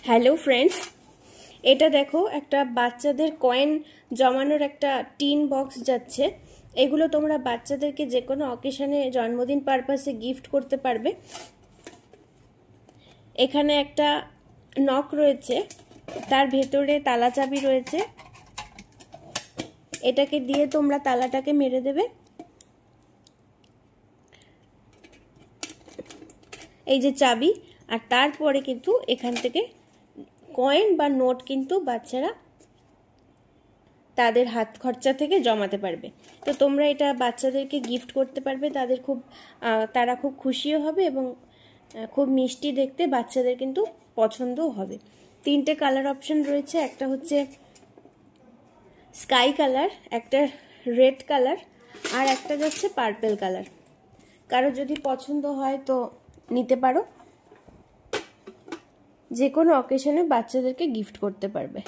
Hello friends, এটা দেখো একটা বাচ্চাদের কয়েন জমানোর একটা টিন বক্স যাচ্ছে। এগুলো তোমরা বাচ্চাদেরকে যে কোনো অকেশনে জন্মদিন পারপাসে গিফট করতে পারবে। এখানে একটা নক রয়েছে, তার ভেতরে তালা চাবি রয়েছে। এটাকে দিয়ে তোমরা তালাটাকে মেরে দেবে। এই যে চাবি, আর তারপরে কিন্তু এখান থেকে কয়েন বা নোট কিন্তু বাচ্চারা তাদের হাত খরচা থেকে জমাতে পারবে। তো তোমরা এটা বাচ্চাদেরকে গিফট করতে পারবে, তারা খুব খুশিও হবে এবং খুব মিষ্টি দেখতে, বাচ্চাদের কিন্তু পছন্দও হবে। তিনটে কালার অপশন রয়েছে, একটা হচ্ছে স্কাই কালার, একটা রেড কালার, আর একটা যাচ্ছে পার্পল কালার। কারো যদি পছন্দ হয় তো নিতে পারো, যে কোনো অকেশনে বাচ্চাদেরকে গিফট করতে পারবে।